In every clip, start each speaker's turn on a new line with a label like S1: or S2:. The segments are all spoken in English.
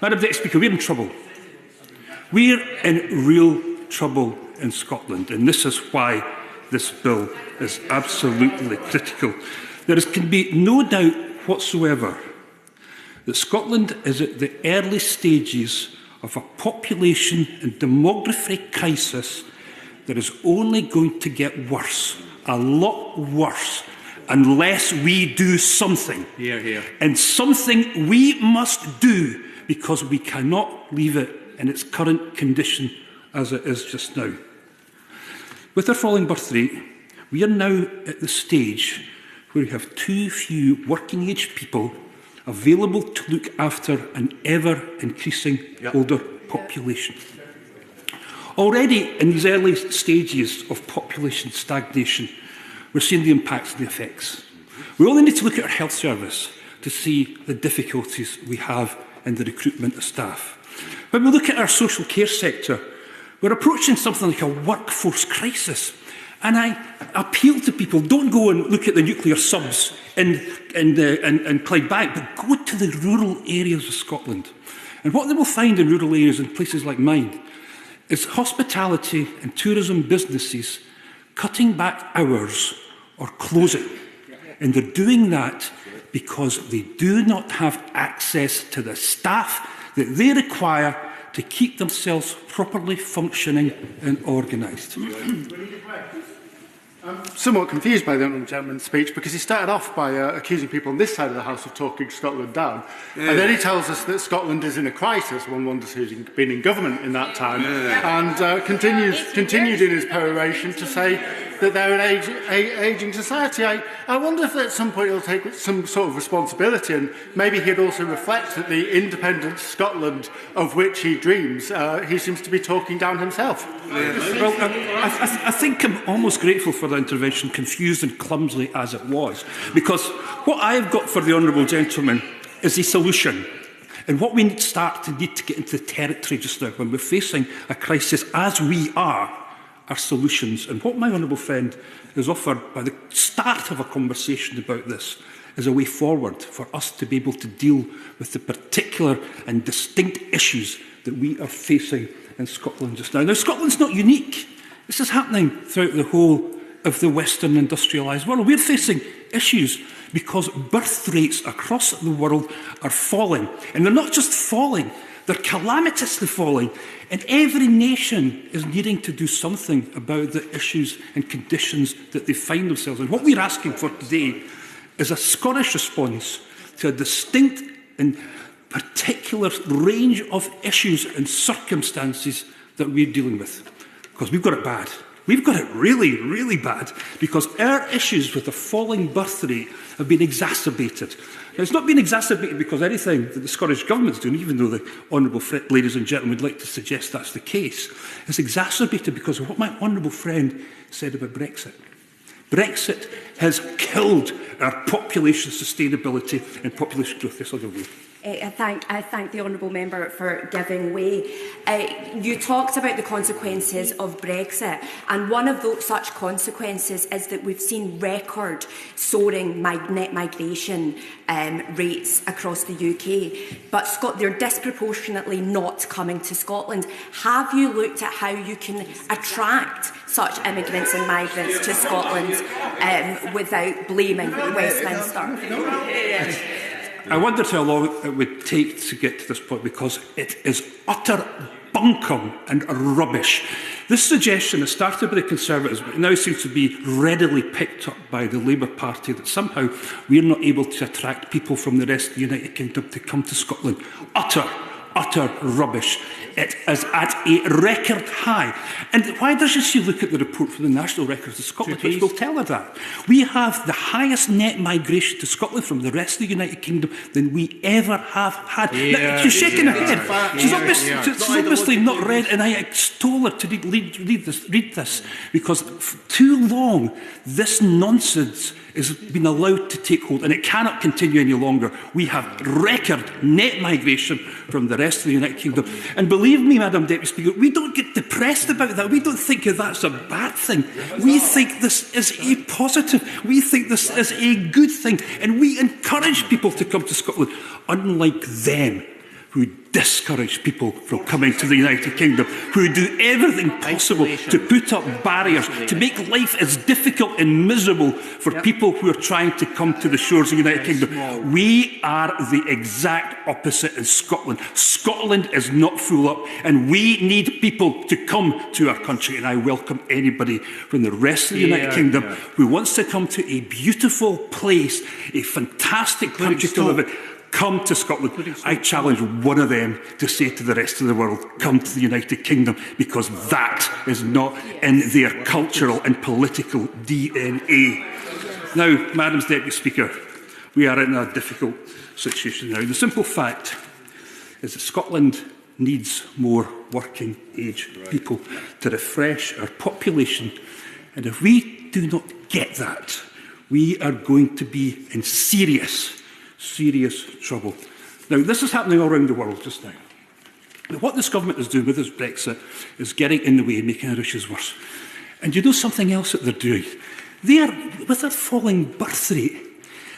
S1: Madam Deputy Speaker, we're in trouble. We're in real trouble in Scotland, and this is why this bill is absolutely critical. There can be no doubt whatsoever that Scotland is at the early stages of a population and demography crisis that is only going to get worse, a lot worse, unless we do something.
S2: Hear, hear.
S1: And something we must do, because we cannot leave it in its current condition as it is just now. With our falling birth rate, we are now at the stage where we have too few working-age people available to look after an ever-increasing older population. Already in these early stages of population stagnation, we're seeing the impacts and the effects. We only need to look at our health service to see the difficulties we have in the recruitment of staff. When we look at our social care sector, we're approaching something like a workforce crisis. And I appeal to people, don't go and look at the nuclear subs in Clydebank, but go to the rural areas of Scotland. And what they will find in rural areas in places like mine is hospitality and tourism businesses cutting back hours or closing. And they're doing that because they do not have access to the staff that they require to keep themselves properly functioning and organised.
S3: I'm somewhat confused by the honourable gentleman's speech, because he started off by accusing people on this side of the House of talking Scotland down. And then he tells us that Scotland is in a crisis. One wonders who's been in government in that time. And continued in his peroration to say that they're an ageing society. I wonder if at some point he'll take some sort of responsibility, and maybe he'd also reflect that the independent Scotland of which he dreams, he seems to be talking down himself.
S1: Well, I think I'm almost grateful for the intervention, confused and clumsily as it was, because what I've got for the honourable gentleman is a solution. And what we need to get into the territory just now, when we're facing a crisis as we are solutions. And what my honourable friend has offered by the start of a conversation about this is a way forward for us to be able to deal with the particular and distinct issues that we are facing in Scotland just now. Now, Scotland's not unique. This is happening throughout the whole of the Western industrialised world. We're facing issues because birth rates across the world are falling. And they're not just falling, they're calamitously falling. And every nation is needing to do something about the issues and conditions that they find themselves in. What we're asking for today is a Scottish response to a distinct and particular range of issues and circumstances that we're dealing with. Because we've got it bad. We've got it really, really bad, because our issues with the falling birth rate have been exacerbated. Now, it's not been exacerbated because anything that the Scottish Government's doing, even though the honourable ladies and gentlemen would like to suggest that's the case. It's exacerbated because of what my honourable friend said about Brexit. Brexit has killed our population sustainability and population growth. Yes, I'll give you.
S4: I thank the honourable member for giving way. You talked about the consequences of Brexit, and one of those such consequences is that we've seen record soaring net migration rates across the UK, but they're disproportionately not coming to Scotland. Have you looked at how you can attract such immigrants and migrants to Scotland without blaming Westminster?
S1: I wondered how long it would take to get to this point, because it is utter bunkum and rubbish. This suggestion that started by the Conservatives but now seems to be readily picked up by the Labour Party, that somehow we are not able to attract people from the rest of the United Kingdom to come to Scotland. Utter rubbish. It is at a record high. And why doesn't she look at the report from the National Records of Scotland, which will tell her that? We have the highest net migration to Scotland from the rest of the United Kingdom than we ever have had. Now, she's shaking her head. She's obviously not read, and I extol her to read this, because for too long this nonsense has been allowed to take hold, and it cannot continue any longer. We have record net migration from the rest of the United Kingdom. And believe me, Madam Deputy Speaker, we don't get depressed about that. We don't think that's a bad thing. We think this is a positive. We think this is a good thing. And we encourage people to come to Scotland, unlike them, who discourage people from coming to the United Kingdom, who do everything possible to put up barriers, to make life as difficult and miserable for people who are trying to come to the shores of the United Kingdom. We are the exact opposite in Scotland. Scotland is not full up, and we need people to come to our country, and I welcome anybody from the rest of the United Kingdom who wants to come to a beautiful place, a fantastic country to live in. Come to Scotland. I challenge one of them to say to the rest of the world, come to the United Kingdom, because that is not in their cultural and political DNA. Now, Madam Deputy Speaker, we are in a difficult situation now. The simple fact is that Scotland needs more working age people to refresh our population. And if we do not get that, we are going to be in serious trouble. Now, this is happening all around the world just now. What this government is doing with this Brexit is getting in the way and making our issues worse. And you know something else that they're doing? They are, with their falling birth rate,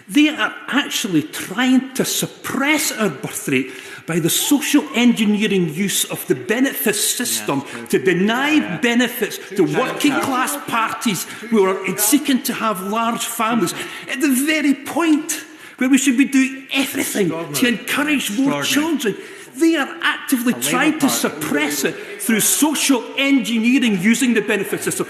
S1: they are actually trying to suppress our birth rate by the social engineering use of the benefits system to deny benefits to working class parties who are seeking to have large families at the very point where we should be doing everything to encourage more children. They are actively trying to suppress it through social engineering using the benefit system.